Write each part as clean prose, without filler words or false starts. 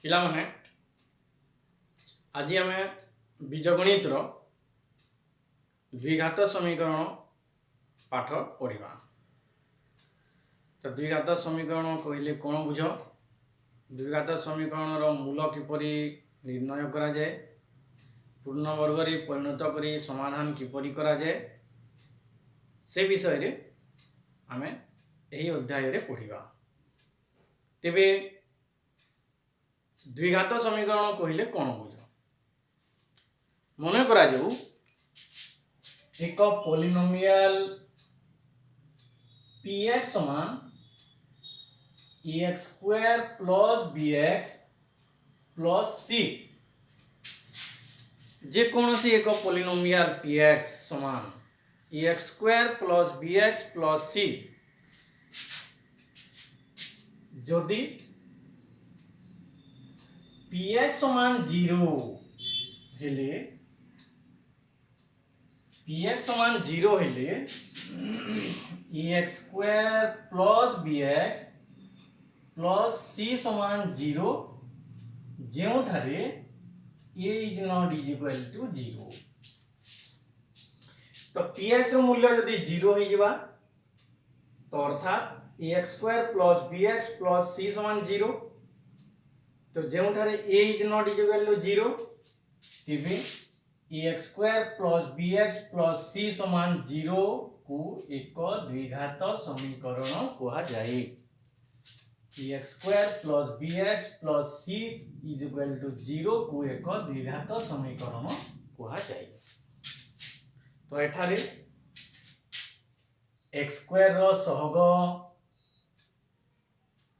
ପିଲାମାନେ ଆଜି ଆମେ ବୀଜଗଣିତର ଦ୍ୱିଘାତ ସମୀକରଣ ପାଠ ପଢ଼ିବା। ତ ଦ୍ୱିଘାତ ସମୀକରଣ କହିଲେ କ'ଣ ବୁଝ? ଦ୍ୱିଘାତ ସମୀକରଣର ମୂଳ କିପରି ନିର୍ଣ୍ଣୟ କରାଯାଏ, ପୂର୍ଣ୍ଣବର୍ଗରେ ପରିଣତ କରି ସମାଧାନ କିପରି କରାଯାଏ, ସେ ବିଷୟରେ ଆମେ ଏହି ଅଧ୍ୟାୟରେ ପଢ଼ିବା। ତେବେ द्विघात समीकरण कहले कौन बुझ? मन करा जाऊ एक पॉलिनोमियल px समान ax square plus bx plus c। जे कौन सी एक पॉलिनोमियल px समान ax square plus bx plus c जदि px समान 0 हेले px समान 0 हेले ax square plus bx plus c समान 0 जो ठारे a is not is equal to 0। तो px रो मूल्य यदि 0 हो जाबा तो अर्थात ax square plus bx plus c समान 0। तो जो ठारे a is not is equal to 0 तेबे ax square plus bx plus c समान 0 को एक द्विघात समीकरण कहा जाए। ax square plus bx plus c is equal to 0 को एक द्विघात समीकरण कहा जाए। तो एठारे x स्क्वायर रो सहग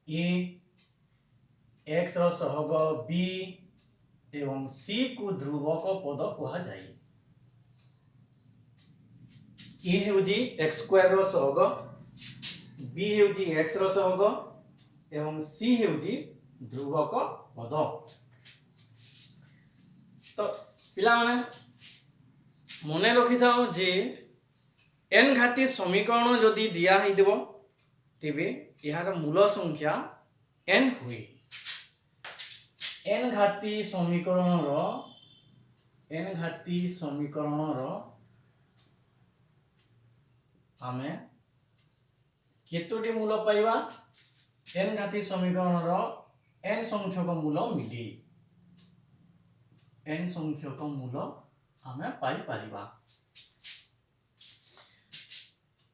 a, x रो सहग b एवं c को ध्रुवक पद कहा जाए। a हेउजी x स्क्वायर रो सहग, b हेउजी x रो सहग एवं c हेउजी ध्रुवक पद। तो पिला माने मने रखि थाओ जे n घाती समीकरण जदि दिया ही देबो तेबे यार मूल संख्या n हुई। n घाती समीकरण रो आमे केतोटी मूल पाइबा? n घाती समीकरण रो n संख्यक मूल मिली n संख्यक मूल आमे पाई परिबा।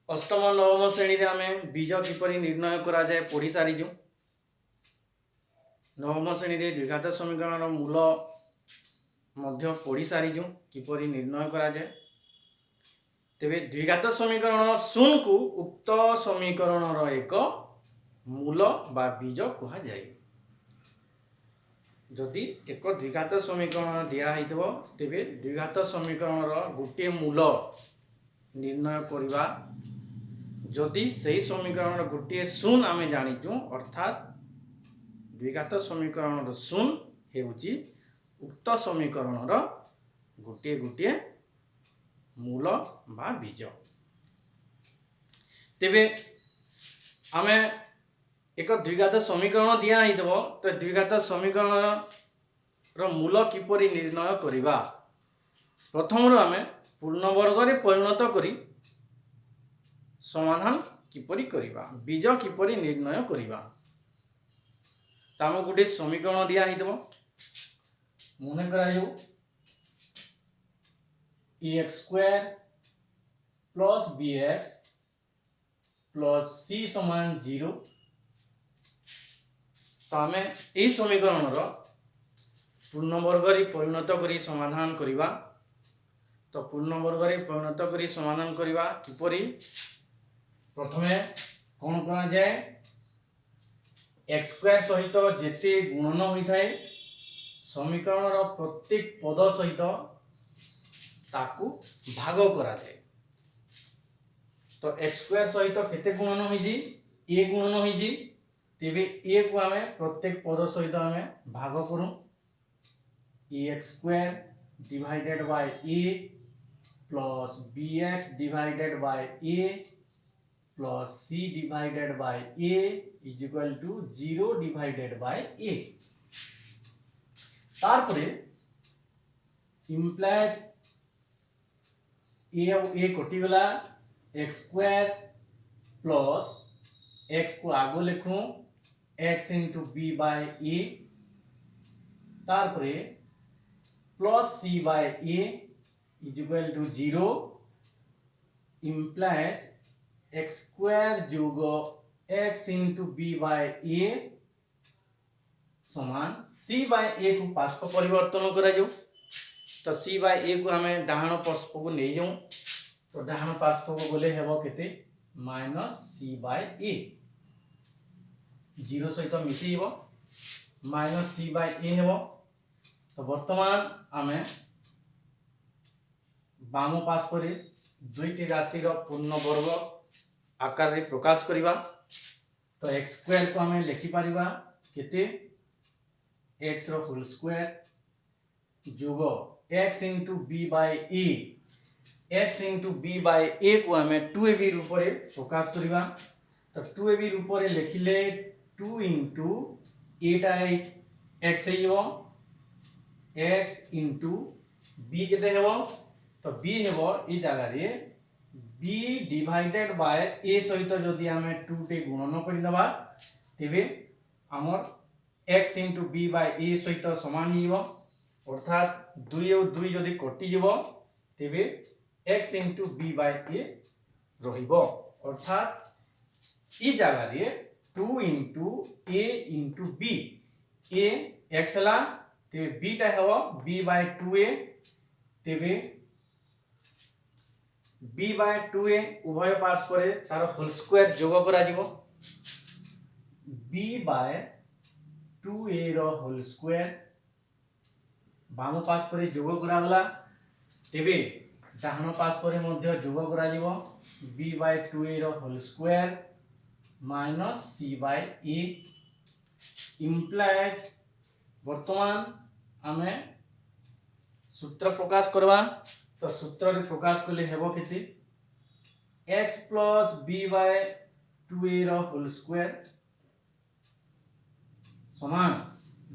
अष्टम नवम श्रेणी रे आमे बीज किपरि निर्णय करा जाय पढ़ी सारी जो। नवम श्रेणी रे द्विघात समीकरण मूल मध्य पढ़ी सारी जो किपरि निर्णय करा जाय। तेबे द्विघात समीकरण शून्य को उक्त समीकरण रो एक मूल बा बीज कहा जाय। जदि एक द्विघात समीकरण दिया हितबो तेबे द्विघात समीकरण रो गोटे मूल निर्णय करिबा। जदि सही समीकरण रो गोटे शून्य आमे जानिचु अर्थात द्विघात समीकरण रो शून्य हेउची उक्त समीकरण रो गोटे गोटे मूल बा बीज। तेबे आमे एक द्विघात समीकरण दिया हितबो तो द्विघात समीकरण रो मूल किपरि निर्णय करिबा? प्रथम रो आमे पूर्ण वर्ग रे परिणत करी समाधान किपरि करिबा, बीज किपरि निर्णय करिबा। ताम गुटे समीकरण दिया हितबो मने करा जो ax square plus bx plus c समान 0। तो आमे ए समीकरण रो पूर्ण वर्ग रे परिणत करी समाधान करिबा। तो पूर्ण वर्ग रे परिणत करी समाधान करिबा किपरि? प्रथमे कोन करा जाय x स्क्वायर सहित जेते गुणन होई थाए समीकरण रो प्रत्येक पद सहित ताकू भाग करा जाय। तो x स्क्वायर सहित केते गुणन होई जी? a गुणन होई जी। तेबे a को आमे प्रत्येक पद सहित आमे भाग करू। ax square divided by a plus bx divided by a plus c divided by a is equal to 0 divided by a। तारपरे इम्प्लाइज ए कटिगला एक्स स्क्वायर प्लस एक्स को आगो लिखूं X into B by A तारपरे plus C by A is equal to 0 implies X square जोग X into B by A समान C by ए को पार्श्व परिवर्तन करा जाऊ तो सी बाय ए को हमें डाहाण पार्श्व को नहीं जाऊं तो डाहाण पार्श्व को बोले हेबो केते माइनस सी बाय ए 0 सहित मिसेइबो माइनस सी बाय ए हेबो तो वर्तमान हमें बाम पार्श्व रे दुईटी राशि रो पूर्ण वर्ग आकार रे प्रकाश करिबा तो एक्स स्क्वायर को हमें लिखि परिबा केते एक्स रो होल स्क्वायर जोग X into B by A x into B by ए को हमें 2ab रूप रे प्रकाश करिबा तो 2ab रूप रे लिखिले 2 इंटू एटा एक्स हेबो एक्स इंटू बी केते हेबो तो बी हेबो ई जगह रे बी डिवाइडेड बाय ए सहित जदि हमें 2 टे गुणन करि दबा तेबे हमर x इंटू बी बाय ए सहित समान हिबो अर्थात 2 और 2 जदि कटि जिवो तेबे x इंटू बी बाय ए रहिबो अर्थात ई जगह रे 2 into a into b a x ला तेबे b टा हेबो b बाय 2a तेबे b बाय 2a उभय पार्श्व रे तार होल स्क्वायर जोग करा जिवो b बाय 2a रो होल स्क्वायर बाम पार्श्व रे जोग करा गला तेबे डाहाण पार्श्व रे मध्य जोग करा जिवो b बाय 2a रो whole square minus c by a implies वर्तमान हमें सूत्र प्रकाश करबा तो सूत्र रे प्रकाश करले हेबो केते x plus b by 2a रो होल स्क्वायर समान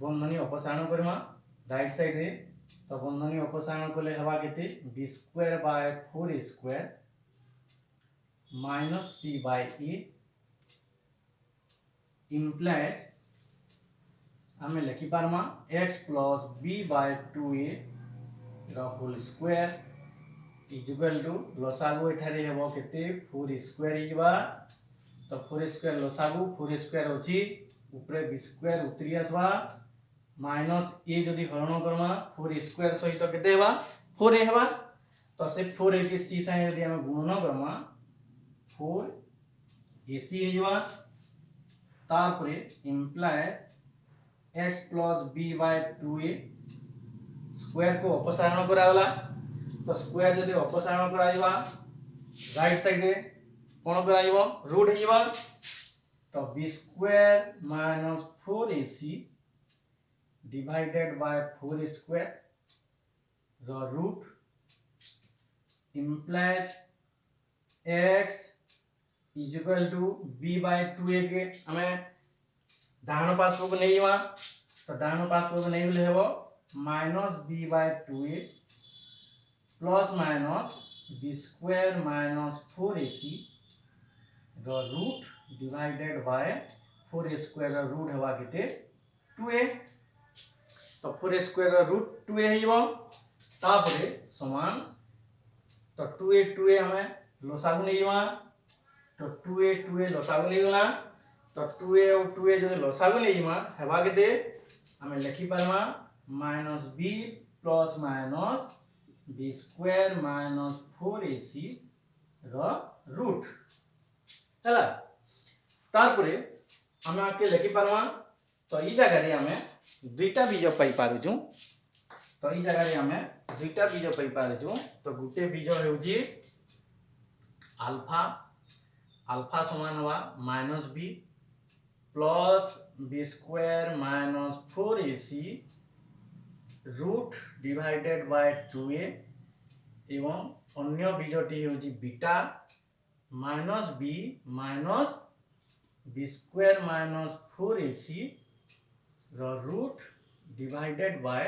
बंधनी अपसारण करबा राइट साइड रे तो बंधनी अपसारण करले हेबा केते b square by 4a square minus c by a implies हमें लिखि पारमा x plus b by 2a रो whole square is equal to लसागु एठारे हेबो केते 4 स्क्वायर हिबा तो 4 स्क्वायर लसागु 4 स्क्वायर अछि ऊपर b स्क्वायर उतरी आसबा माइनस a जदि हरण करमा 4 स्क्वायर सहित केते हेबा 4a हेबा तो से 4a के c साइन यदि हम गुणन करमा 4ac हेबा तारपरे imply x plus b by 2a square को अपसारण करागला तो स्क्वायर जदि अपसारण कराइबा राइट साइड रे कोन कराइबो रूट हेबा तो b square minus 4ac divided by 4 square the root implies x is equal to b by 2a के हमें डाहाण पार्श्व को नेइबा तो डाहाण पार्श्व को नेइले हेबो minus b by 2a plus minus b square minus 4ac the root divided by 4 square root हेबा केते 2a तो 4 स्क्वायर रूट 2a हेबो तापरे समान तो 2a हमें लसागु नेइबा तो 2a लसागु नेइला तो 2a और 2a जदि लसागु नेइबा हेबा केते हमें लिखि पारमा minus b plus minus b square minus 4ac रो रूट हैला तारपरे हमें आके लिखि पारमा तो ई जगह रे हमें दुईटा बीज पाई पारुछु तो ई जगह रे हमें दुईटा बीज पाई पारुछु तो गुटे बीज हेउजी अल्फा अल्फा समान हुआ minus b plus b square minus 4ac root divided by 2a एवं अन्य बीजटी हेउजी beta minus b minus b square minus 4ac रो रूट डिवाइडेड बाय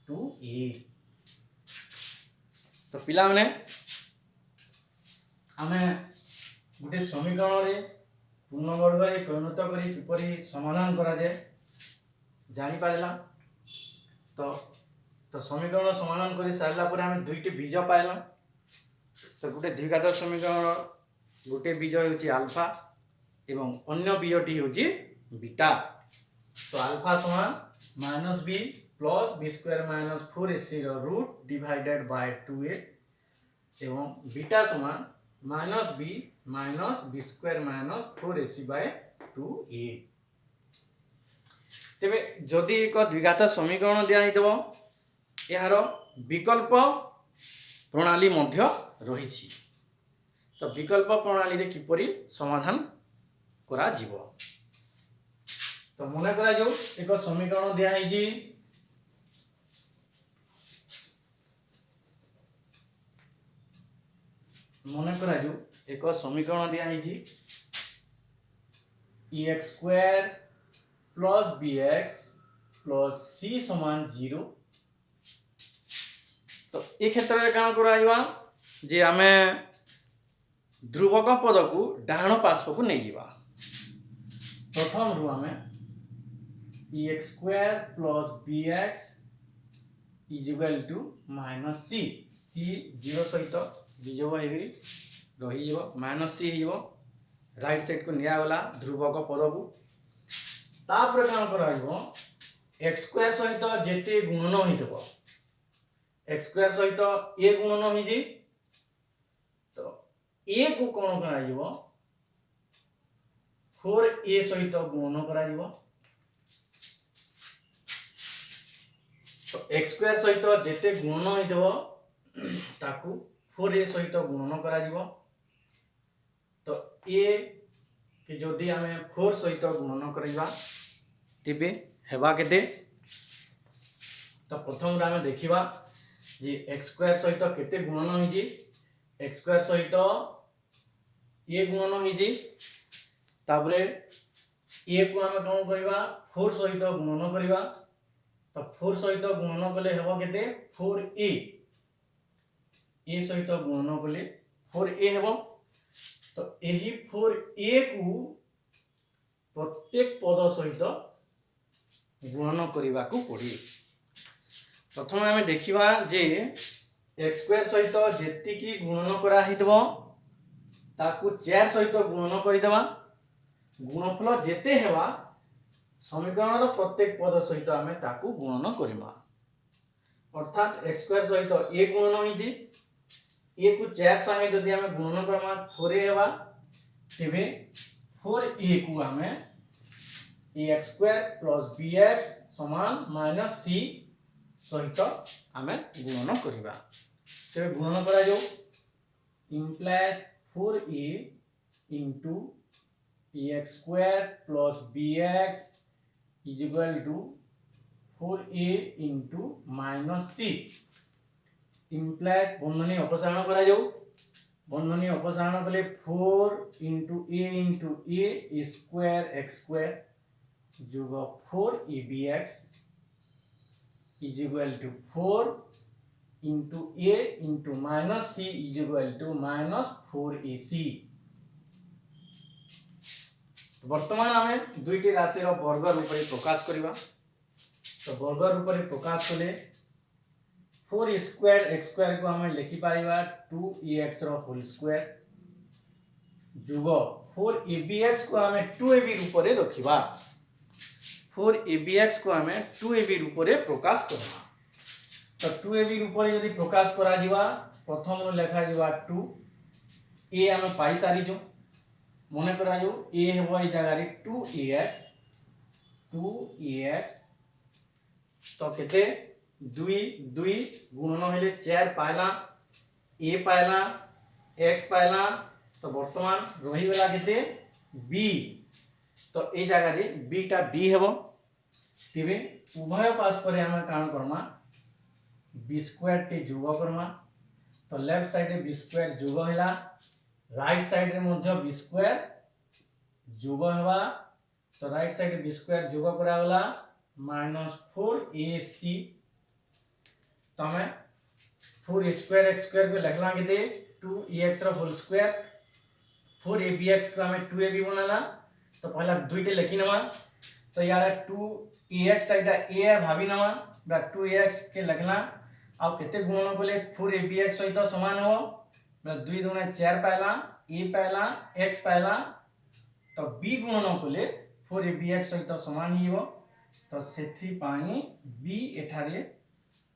2a। तो पिला माने आमे गोटे समीकरण रे पूर्ण वर्ग रे परिणत करी किपरि समाधान करा जाए जानि पारला। तो समीकरण समाधान कर सारा पर आम दुईटी बीज पाइल। तो गोटे द्विघात समीकरण गोटे बीज होची अल्फा एवं अन्य बीजटी होची बीटा। तो अल्फा समान minus B plus B square minus 4ac root divided by 2a एवं बीटा समान minus B square minus 4ac by 2a। तेबे जदि एक द्विघात समीकरण दिया हितबो यार विकल्प प्रणाली मध्य रही। तो विकल्प प्रणाली रे किपरि समाधान करा जीवो। तो मन करा जो एक समीकरण दिया हिजी मन करा जो एक समीकरण दिया हिजी x square plus bx plus c समान 0। तो ए क्षेत्र में कौन करा जे आमे ध्रुवक पद को डाहाण पार्श्व को नहीं जीवा। प्रथम रु आमे X square plus bx is equal to minus c। c 0 सहित बीजोग रही माइनस c हो राइट साइड को निया गला ध्रुवक पद को। तापर कौन करा एक्स स्क्वायर सहित जेते गुणन होइतबो एक्स स्क्वायर सहित ए गुणन होई जी। तो ए को कौन करा 4a सहित गुणन करा। तो एक्स स्क्वायर सहित जेते गुणन होइतबो ताकू 4a सहित गुणन करा। तो a कि जदि आमे 4 सहित गुणन करिबा तेबे हेबा केते। तो प्रथम आमे देखिबा जे एक्स स्क्वायर सहित केते गुणन होई जी। एक्स स्क्वायर सहित ए गुणन होई जी। तापरे ए को आमे कोन करबा 4 सहित गुणन करबा। तो 4 सहित गुणन कले हेबो केते 4a। ए सहित गुणन कले 4a हेबो। तो एही 4a को प्रत्येक पद सहित गुणन करबा को पड़ी। प्रथम आमे देखिबा जे एक्स स्क्वायर सहित जेति की गुणन करा हितबो ताकू 4 सहित गुणन करि देबा। गुणफल जेते हेबा समीकरण रो प्रत्येक पद सहित आमे ताकू गुणन करिमा। अर्थात एक्स स्क्वायर सहित a गुणन होई जी। a को 4 संगे जदि आमे गुणन करमा 4a हेबा तेबे 4a को आमे ax स्क्वायर प्लस bx समान माइनस c सहित आमे गुणन करिबा। तेबे गुणन करा जो imply 4a into ax square plus bx is equal to 4a into minus c। Imply बंधनी अपसारण करा जो बंधनी अपसारण कले 4 into a square x square जोग 4abx is equal to 4 into a into minus c is equal to minus 4ac। तो वर्तमान हमें दुईटी राशि रो वर्ग रूप रे प्रकाश करिबा। तो वर्ग रूप रे प्रकाश कले 4 स्क्वायर x स्क्वायर को हमें लिखि पारिबा 2ax रो होल स्क्वायर जोग 4abx को हमें 2ab रूप रे रखिबा। 4abx को हमें 2ab रूप रे प्रकाश करबा। तो 2ab रूप रे यदि प्रकाश करा जिवा प्रथम रो लेखा जिवा 2 a हमें पाई सारी जो मने करा जो a हेबो ए जगह रे 2ax तो केते 2 2 गुणन हेले 4 पाइला a पाइला x पाइला। तो वर्तमान रही गला केते b। तो ए जगह रे b टा b हेबो। तेबे उभय पास पर हम कान करमा b स्क्वायर टे जोग करमा। तो लेफ्ट साइड रे b स्क्वायर जोग हैला राइट साइड रे मध्य b स्क्वायर जोग हेबा। तो राइट साइड रे b स्क्वायर जोग करा गला माइनस 4ac तो हमें 4a² को लिखला के 2ax होल स्क्वायर 4abx को हमें 2ab बनाला तो पहला दुईटे लिखी नवा तो यार 2ax टाइटा a भाभी नवा बा 2ax के लिखला आ केते गुणन कोले 4abx सहित समान हो बा 2 दूना 4 पाइला a पाइला x पाइला तो b गुणन कोले 4abx सहित समान ही हो तो सेथि पाई b एठारे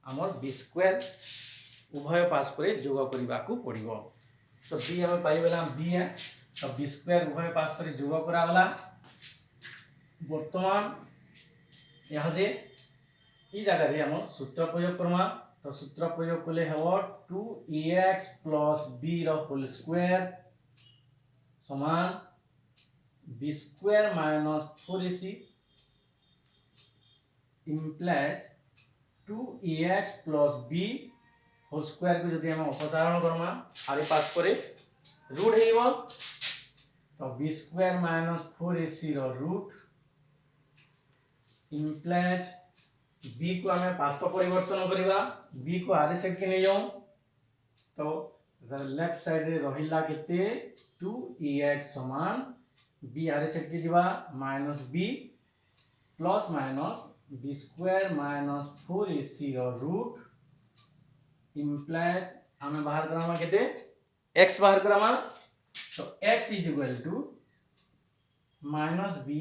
हमर b² उभय पार्श्व जोग करने को पड़ो तो बी हमें पाइगला बी है तो b² उभय पार्श्व जोग करागला बर्तमान यहाँ से ये जगह रे हम सूत्र प्रयोग करमा तो सूत्र प्रयोग कले हम 2ax plus b whole square समान b² minus 4ac implies 2ax plus b whole square को जदि हम अपसारण करमा आरे पास करे रूट हेइबो तो b² माइनस 4ac रो रूट इम्प्लाइज b को हमें पार्श्व परिवर्तन करिवा b को आरे साइड के नै जाऊ तो लेफ्ट साइड रे रहिला केते 2ax समान b आरे साइड के जिवा minus b plus minus b² minus 4ac रो रूट इम्प्लाइज हमें बाहर करामा केते x बाहर करामा तो x is equal to minus b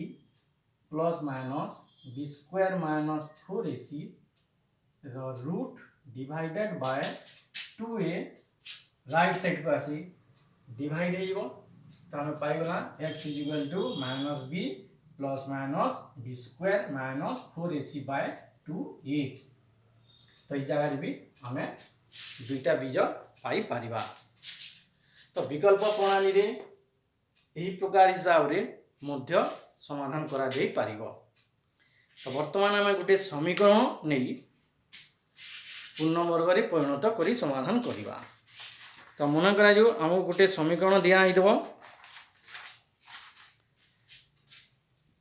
plus minus b² minus 4ac रो root divided by 2a right side को आसी डिवाइड हेइबो तो हमें पाई गला x is equal to minus b plus minus b² minus 4ac by 2a तो इस जगह भी हमें दुईटा बीज पाई पारिबा तो विकल्प प्रणाली रे यही प्रकार हिसाब रे मध्य समाधान करा जाई पारिबो तो वर्तमान आम गोटे समीकरण नहीं पूर्ण वर्ग रे परिणत करी समाधान करिबा तो मन करा जो हमको गोटे समीकरण दिया ही देबो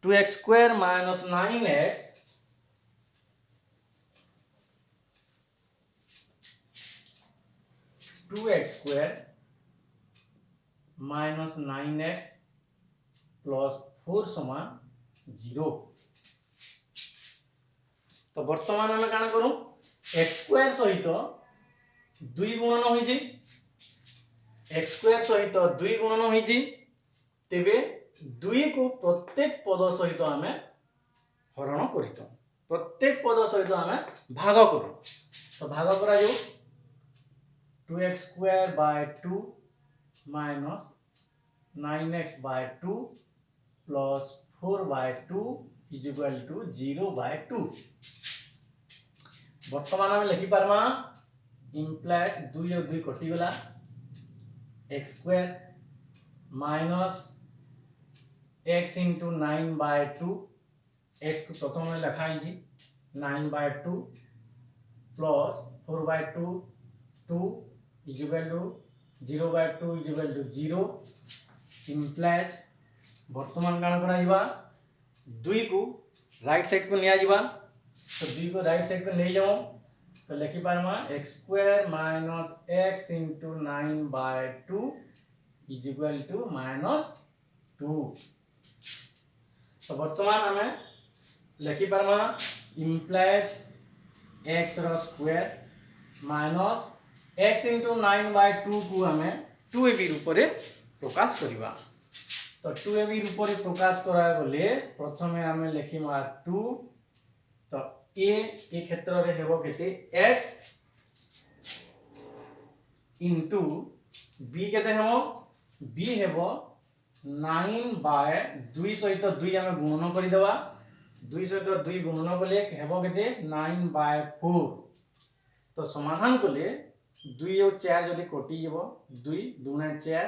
2x² minus 9x 2x² minus 9x plus 4 समान 0 तो वर्तमान आम काना करूँ x² सहित 2 गुणन होई जे x² सहित 2 गुणन होई जे तेबे 2 को प्रत्येक पद सहित आम हरण करितो प्रत्येक पद सहित आम भाग करू तो भाग करा जो 2x² by 2 minus 9x by 2 plus 4 by 2 is equal to 0 by 2 वर्तमान आम लिखि पारमा इम्प्लाइड 2 और 2 कटि गला x² minus x into 9 by 2 x को प्रथम लिखा ही 9 by 2 plus 4 by 2 2 is equal to 0 by 2 is equal to 0 implies वर्तमान कान करा जिबा 2 को राइट साइड को निया जिबा तो 2 को राइट साइड को ले जाओ तो लिखि पारमा x² minus x into 9 by 2 is equal to minus 2 तो वर्तमान हमें लिखि पारमा implies x row square minus x into 9 by 2 को हमें 2ab रूप रे प्रकाश करिबा तो 2ab रूप रे प्रकाश करा गले प्रथमे हमें लिखिमा 2 तो a क्षेत्र रे हेबो केते x into b केते हेबो b हेबो 9 by 2 सहित 2 हमें गुणन करि देबा 2 सहित 2 गुणन कले हेबो केते 9 by 4 तो समाधान कले 2 और 4 जदि कटि जेबो 2 दूना 4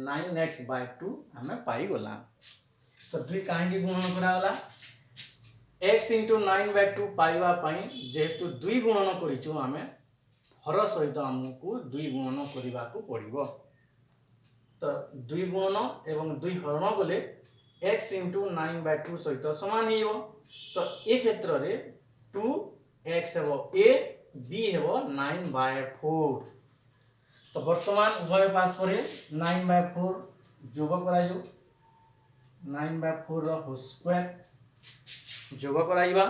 9x by 2 हमें पाई गला तो 2 काहे की गुणन करा गला x into 9 by 2 पाइबा पई जेहेतु 2 गुणन करिचो हमें हर सहित हमको 2 गुणन करिबा को पड़िबो तो 2 गुणन एवं 2 हरण गले x into 9 by 2 सहित समान हेइबो तो ए क्षेत्र रे 2x हेबो a b हेबो 9/4। तो वर्तमान उभय पास पर 9/4 जोग कराइयो 9/4 रो होल स्क्वायर जोग कराइबा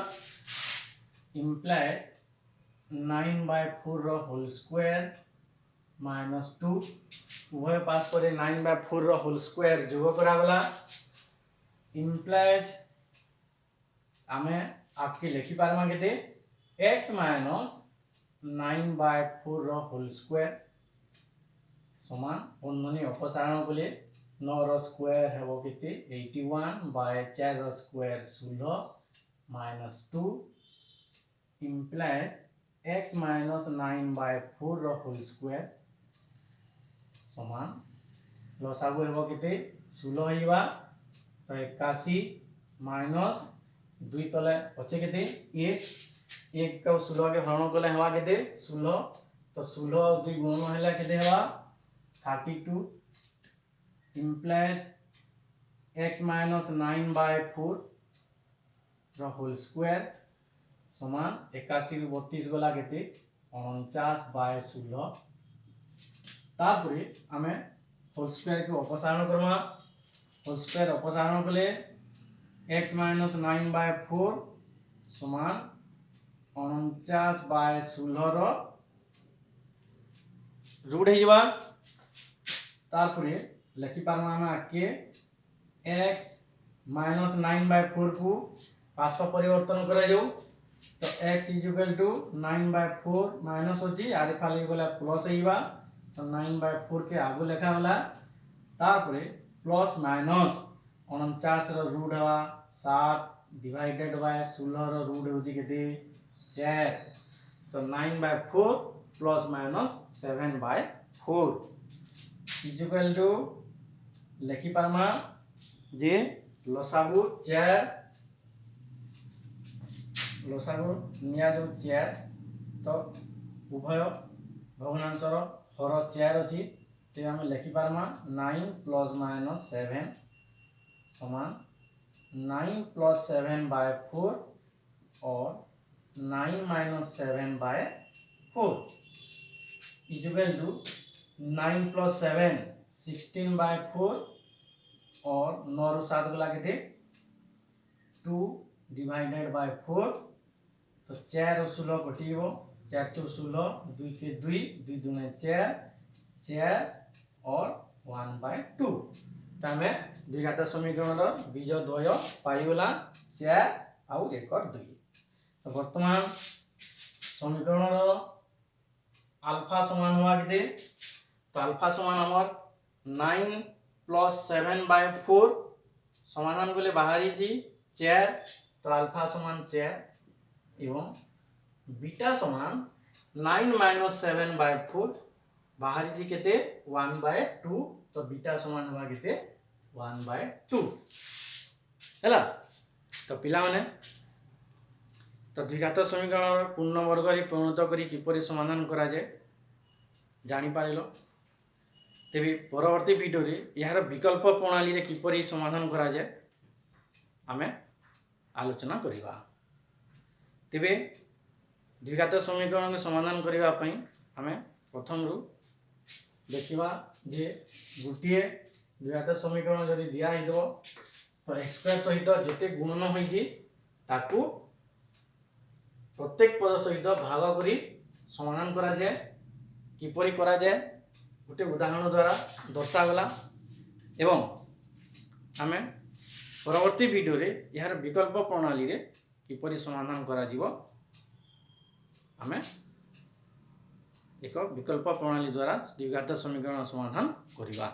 इम्प्लाइज 9/4 रो होल स्क्वायर -2 उभय पास पर 9/4 रो होल स्क्वायर जोग करागला इम्प्लाइज आमे आपके लिखि पारमा केते x - 9/4 रो होल स्क्वायर समान बंधनी अपसारण कले 9 रो स्क्वायर हेबो केते 81/4 रो स्क्वायर 16 -2 इम्प्लाइज x - 9/4 रो होल स्क्वायर समान लसागु हेबो केते 16 होइबा तो 81 माइनस 2 तले पछे केते 1 का 16 के हरण कले हेबा केते 16 तो 16 और 2 गुणन हैला केते हेबा 32 इम्प्लाइज x - 9/4 रो होल स्क्वायर समान 81 ରୁ 32 गला केते 49/16 तापरे आमे होल स्क्वायर के अपसारण करमा होल स्क्वायर अपसारण कले x - 9/4 समान 49/16 रो रूट हे जबा तारपरे लिखि पारमा हम आके x - 9/4 को पास पर परिवर्तन करा जाऊ तो x = 9/4 माइनस होची आरे फाली गला प्लस हेबा तो 9/4 के आगु लिखा होला तारपरे प्लस माइनस 49 रो रूट हवा 7 डिवाइडेड बाय 16 रो रूट होची केते 4 तो 9/4 प्लस माइनस 7/4 इक्वल टू लिखि पारमा जे लसागु 4 लसागु निया जो 4 तो उभय भग्नांशर हर 4 अछि ते हम लिखि पारमा 9 प्लस माइनस 7 समान 9 प्लस 7/4 और 9 माइनस 7/4 इक्वल टू 9 प्लस 7 16/4 और 9 रो 7 गला केते 2 डिवाइडेड बाय 4 तो 4 और 16 कटिबो 4 तो 16 2 के 2 2 दुने 4 4 और 1/2 तमे द्विघात समीकरण रो बीज द्वय पाइगला 4 आउ 1 और 2 तो वर्तमान समीकरण रो अल्फा समान हुआ केते तो अल्फा समान हमर 9 प्लस 7/4 समाधान गले बाहरी जी 4 तो अल्फा समान 4 एवं बीटा समान 9 माइनस 7/4 बाहरी जी केते 1/2 तो बीटा समान हुआ केते 1/2 हैला तो पिला माने तो द्विघात समीकरण पूर्ण वर्ग रे परिणत करी किपरि समाधान करा जाय जानि पारिलो तेबे परवर्ती वीडियो रे यार विकल्प प्रणाली रे किपरि समाधान करा जाय आमे आलोचना करिबा तेबे द्विघात समीकरण के समाधान करिबा पई आमे प्रथम रु देखिबा जे गुटिए द्विघात समीकरण जदि दिया हिदबो तो x² सहित जते गुणन होई जी ताकू प्रत्येक पद सहित भाग करी समाधान करा जाय किपरि करा जाय गोटे उदाहरण द्वारा दर्शा गला एवं आमे परवर्ती वीडियो रे यार विकल्प प्रणाली रे किपरि समाधान करा जीवो आमे एक विकल्प प्रणाली द्वारा द्विघात समीकरण समाधान करिबा।